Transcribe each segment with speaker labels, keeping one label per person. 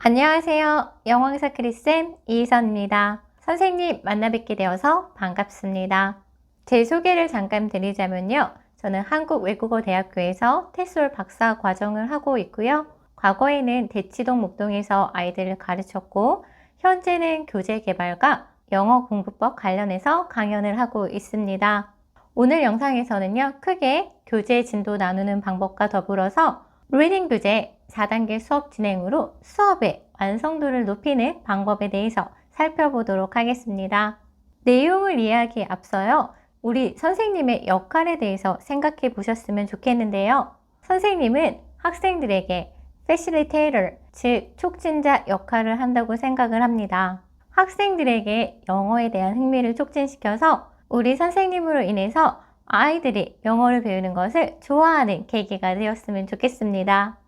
Speaker 1: 안녕하세요. 영어강사 크리쌤 이희선입니다. 선생님 만나 뵙게 되어서 반갑습니다. 제 소개를 잠깐 드리자면요. 저는 한국외국어대학교에서 테솔 박사 과정을 하고 있고요. 과거에는 대치동 목동에서 아이들을 가르쳤고 현재는 교재 개발과 영어 공부법 관련해서 강연을 하고 있습니다. 오늘 영상에서는요. 크게 교재 진도 나누는 방법과 더불어서 리딩 교재 4단계 수업 진행으로 수업의 완성도를 높이는 방법에 대해서 살펴보도록 하겠습니다. 내용을 이해하기에 앞서요. 우리 선생님의 역할에 대해서 생각해 보셨으면 좋겠는데요. 선생님은 학생들에게 facilitator, 즉 촉진자 역할을 한다고 생각을 합니다. 학생들에게 영어에 대한 흥미를 촉진시켜서 우리 선생님으로 인해서 아이들이 영어를 배우는 것을 좋아하는 계기가 되었으면 좋겠습니다.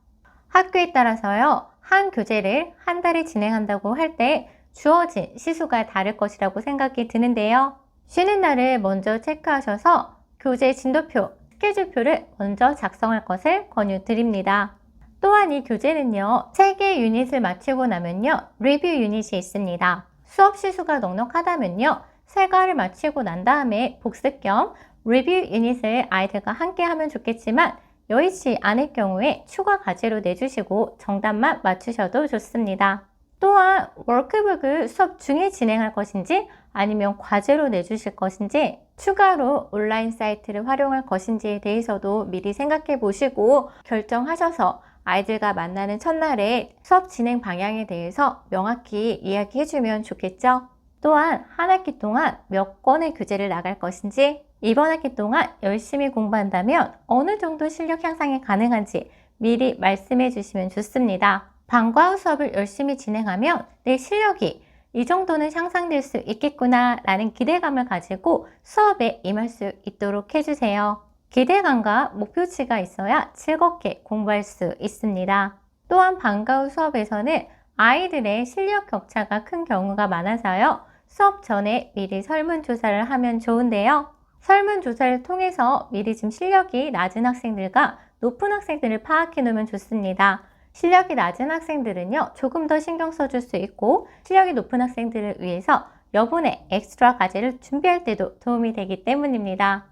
Speaker 1: 학교에 따라서요, 한 교재를 한 달에 진행한다고 할 때 주어진 시수가 다를 것이라고 생각이 드는데요. 쉬는 날을 먼저 체크하셔서 교재 진도표, 스케줄표를 먼저 작성할 것을 권유드립니다. 또한 이 교재는요, 3개 유닛을 마치고 나면요, 리뷰 유닛이 있습니다. 수업 시수가 넉넉하다면요, 3과를 마치고 난 다음에 복습 겸 리뷰 유닛을 아이들과 함께 하면 좋겠지만 여의치 않을 경우에 추가 과제로 내주시고 정답만 맞추셔도 좋습니다. 또한 워크북을 수업 중에 진행할 것인지 아니면 과제로 내주실 것인지 추가로 온라인 사이트를 활용할 것인지에 대해서도 미리 생각해 보시고 결정하셔서 아이들과 만나는 첫날에 수업 진행 방향에 대해서 명확히 이야기해 주면 좋겠죠. 또한 한 학기 동안 몇 권의 교재를 나갈 것인지 이번 학기 동안 열심히 공부한다면 어느 정도 실력 향상이 가능한지 미리 말씀해 주시면 좋습니다. 방과 후 수업을 열심히 진행하면 내 실력이 이 정도는 향상될 수 있겠구나 라는 기대감을 가지고 수업에 임할 수 있도록 해주세요. 기대감과 목표치가 있어야 즐겁게 공부할 수 있습니다. 또한 방과 후 수업에서는 아이들의 실력 격차가 큰 경우가 많아서요. 수업 전에 미리 설문조사를 하면 좋은데요. 설문조사를 통해서 미리 좀 실력이 낮은 학생들과 높은 학생들을 파악해 놓으면 좋습니다. 실력이 낮은 학생들은요, 조금 더 신경 써줄 수 있고 실력이 높은 학생들을 위해서 여분의 엑스트라 과제를 준비할 때도 도움이 되기 때문입니다.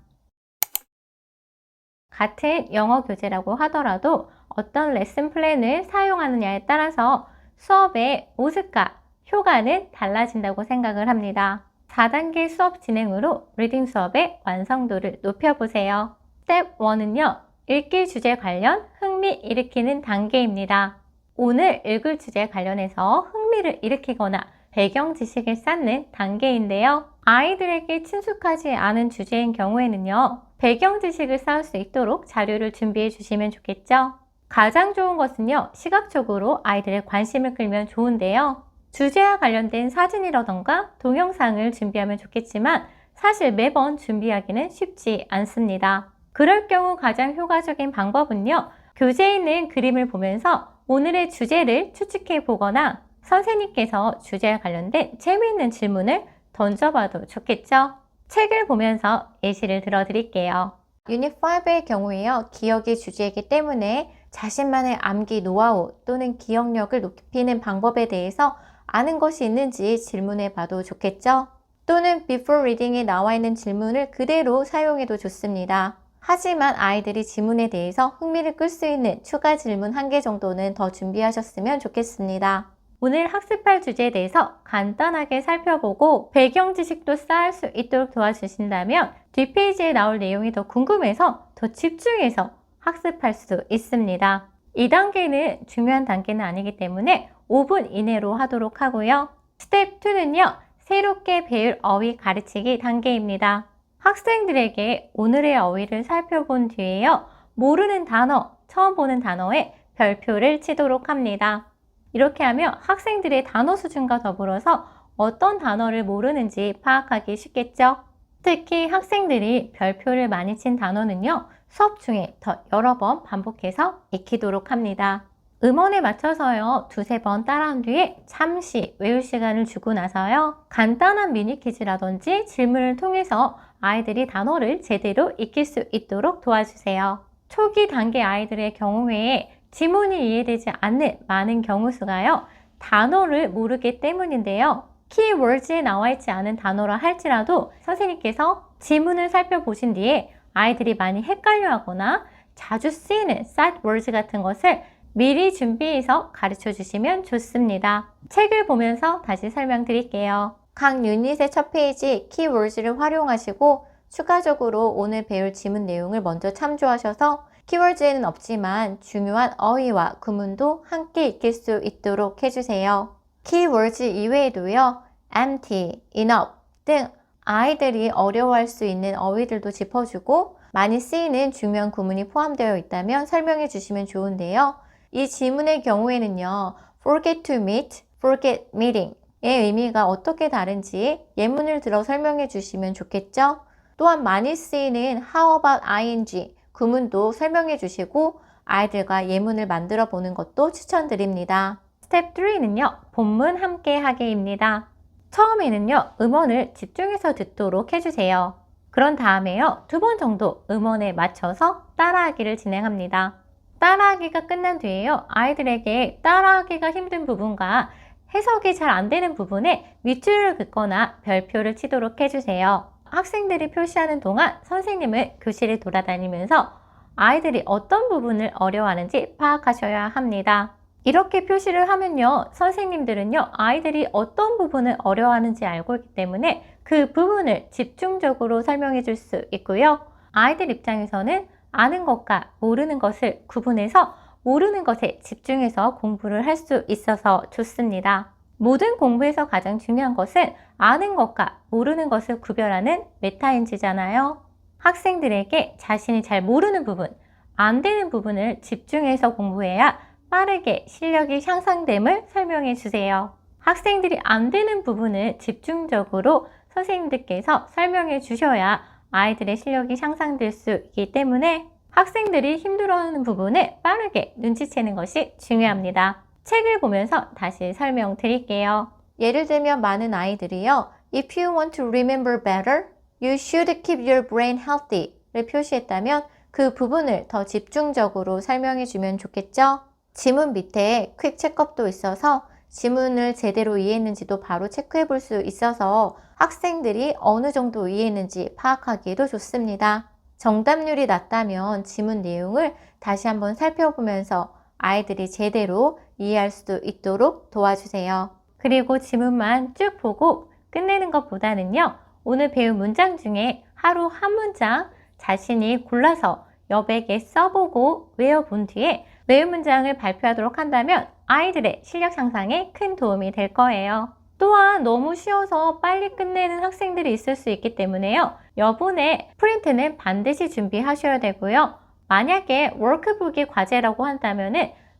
Speaker 1: 같은 영어 교재라고 하더라도 어떤 레슨 플랜을 사용하느냐에 따라서 수업의 모습과 효과는 달라진다고 생각을 합니다. 4단계 수업 진행으로 리딩 수업의 완성도를 높여보세요. 스텝 1은요. 읽기 주제 관련 흥미 일으키는 단계입니다. 오늘 읽을 주제 관련해서 흥미를 일으키거나 배경 지식을 쌓는 단계인데요. 아이들에게 친숙하지 않은 주제인 경우에는요. 배경 지식을 쌓을 수 있도록 자료를 준비해 주시면 좋겠죠. 가장 좋은 것은요. 시각적으로 아이들의 관심을 끌면 좋은데요. 주제와 관련된 사진이라던가 동영상을 준비하면 좋겠지만 사실 매번 준비하기는 쉽지 않습니다. 그럴 경우 가장 효과적인 방법은요. 교재에 있는 그림을 보면서 오늘의 주제를 추측해 보거나 선생님께서 주제와 관련된 재미있는 질문을 던져봐도 좋겠죠. 책을 보면서 예시를 들어드릴게요. 유닛 5의 경우에요. 기억이 주제이기 때문에 자신만의 암기 노하우 또는 기억력을 높이는 방법에 대해서 아는 것이 있는지 질문해 봐도 좋겠죠? 또는 before reading에 나와 있는 질문을 그대로 사용해도 좋습니다. 하지만 아이들이 지문에 대해서 흥미를 끌 수 있는 추가 질문 1개 정도는 더 준비하셨으면 좋겠습니다. 오늘 학습할 주제에 대해서 간단하게 살펴보고 배경 지식도 쌓을 수 있도록 도와주신다면 뒷페이지에 나올 내용이 더 궁금해서 더 집중해서 학습할 수 있습니다. 이 단계는 중요한 단계는 아니기 때문에 5분 이내로 하도록 하고요. 스텝 2는요. 새롭게 배울 어휘 가르치기 단계입니다. 학생들에게 오늘의 어휘를 살펴본 뒤에요. 모르는 단어, 처음 보는 단어에 별표를 치도록 합니다. 이렇게 하면 학생들의 단어 수준과 더불어서 어떤 단어를 모르는지 파악하기 쉽겠죠? 특히 학생들이 별표를 많이 친 단어는요. 수업 중에 더 여러 번 반복해서 익히도록 합니다. 음원에 맞춰서요. 2-3번 따라한 뒤에 잠시 외울 시간을 주고 나서요. 간단한 미니 퀴즈라든지 질문을 통해서 아이들이 단어를 제대로 익힐 수 있도록 도와주세요. 초기 단계 아이들의 경우에 지문이 이해되지 않는 많은 경우 수가요. 단어를 모르기 때문인데요. 키워드에 나와 있지 않은 단어라 할지라도 선생님께서 지문을 살펴보신 뒤에 아이들이 많이 헷갈려 하거나 자주 쓰이는 sight words 같은 것을 미리 준비해서 가르쳐 주시면 좋습니다. 책을 보면서 다시 설명드릴게요. 각 유닛의 첫 페이지 키워드를 활용하시고 추가적으로 오늘 배울 지문 내용을 먼저 참조하셔서 키워드에는 없지만 중요한 어휘와 구문도 함께 익힐 수 있도록 해주세요. 키워드 이외에도요, empty, enough 등 아이들이 어려워할 수 있는 어휘들도 짚어주고 많이 쓰이는 중요한 구문이 포함되어 있다면 설명해 주시면 좋은데요. 이 지문의 경우에는요, forget to meet, forget meeting 의 의미가 어떻게 다른지 예문을 들어 설명해 주시면 좋겠죠? 또한 많이 쓰이는 how about ing 구문도 설명해 주시고 아이들과 예문을 만들어 보는 것도 추천드립니다. 스텝 3는요, 본문 함께 하기입니다. 처음에는요, 음원을 집중해서 듣도록 해주세요. 그런 다음에요, 2번 정도 음원에 맞춰서 따라하기를 진행합니다. 따라하기가 끝난 뒤에요, 아이들에게 따라하기가 힘든 부분과 해석이 잘 안 되는 부분에 밑줄을 긋거나 별표를 치도록 해주세요. 학생들이 표시하는 동안 선생님은 교실을 돌아다니면서 아이들이 어떤 부분을 어려워하는지 파악하셔야 합니다. 이렇게 표시를 하면요, 선생님들은요, 아이들이 어떤 부분을 어려워하는지 알고 있기 때문에 그 부분을 집중적으로 설명해 줄 수 있고요. 아이들 입장에서는 아는 것과 모르는 것을 구분해서 모르는 것에 집중해서 공부를 할 수 있어서 좋습니다. 모든 공부에서 가장 중요한 것은 아는 것과 모르는 것을 구별하는 메타인지잖아요. 학생들에게 자신이 잘 모르는 부분, 안 되는 부분을 집중해서 공부해야 빠르게 실력이 향상됨을 설명해 주세요. 학생들이 안 되는 부분을 집중적으로 선생님들께서 설명해 주셔야 아이들의 실력이 향상될 수 있기 때문에 학생들이 힘들어하는 부분을 빠르게 눈치채는 것이 중요합니다. 책을 보면서 다시 설명드릴게요. 예를 들면 많은 아이들이요, If you want to remember better, you should keep your brain healthy 를 표시했다면 그 부분을 더 집중적으로 설명해 주면 좋겠죠? 지문 밑에 퀵 체크업도 있어서 지문을 제대로 이해했는지도 바로 체크해 볼 수 있어서 학생들이 어느 정도 이해했는지 파악하기에도 좋습니다. 정답률이 낮다면 지문 내용을 다시 한번 살펴보면서 아이들이 제대로 이해할 수 있도록 도와주세요. 그리고 지문만 쭉 보고 끝내는 것보다는요, 오늘 배운 문장 중에 하루 한 문장 자신이 골라서 여백에 써보고 외워본 뒤에 외운 문장을 발표하도록 한다면 아이들의 실력 향상에 큰 도움이 될 거예요. 또한 너무 쉬워서 빨리 끝내는 학생들이 있을 수 있기 때문에요, 여분의 프린트는 반드시 준비하셔야 되고요. 만약에 워크북이 과제라고 한다면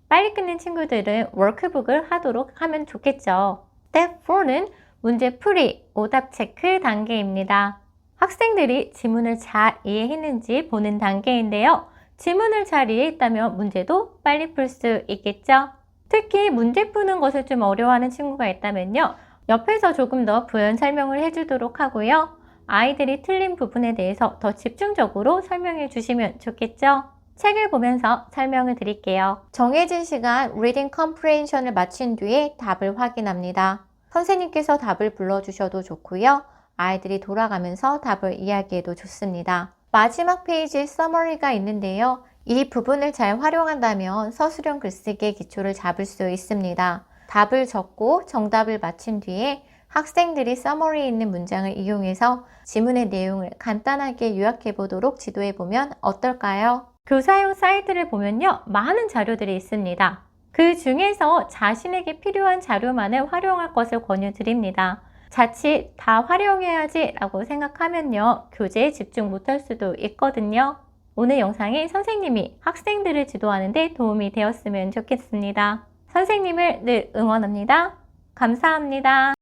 Speaker 1: 빨리 끝낸 친구들은 워크북을 하도록 하면 좋겠죠. 스텝 4는 문제 풀이, 오답 체크 단계입니다. 학생들이 지문을 잘 이해했는지 보는 단계인데요. 지문을 잘 이해했다면 문제도 빨리 풀 수 있겠죠. 특히 문제 푸는 것을 좀 어려워하는 친구가 있다면요, 옆에서 조금 더 부연 설명을 해주도록 하고요. 아이들이 틀린 부분에 대해서 더 집중적으로 설명해 주시면 좋겠죠. 책을 보면서 설명을 드릴게요. 정해진 시간 Reading Comprehension을 마친 뒤에 답을 확인합니다. 선생님께서 답을 불러주셔도 좋고요. 아이들이 돌아가면서 답을 이야기해도 좋습니다. 마지막 페이지에 Summary가 있는데요. 이 부분을 잘 활용한다면 서술형 글쓰기의 기초를 잡을 수 있습니다. 답을 적고 정답을 맞힌 뒤에 학생들이 Summary에 있는 문장을 이용해서 지문의 내용을 간단하게 요약해 보도록 지도해 보면 어떨까요? 교사용 사이트를 보면요, 많은 자료들이 있습니다. 그 중에서 자신에게 필요한 자료만을 활용할 것을 권유드립니다. 자칫 다 활용해야지 라고 생각하면요, 교재에 집중 못할 수도 있거든요. 오늘 영상이 선생님이 학생들을 지도하는 데 도움이 되었으면 좋겠습니다. 선생님을 늘 응원합니다. 감사합니다.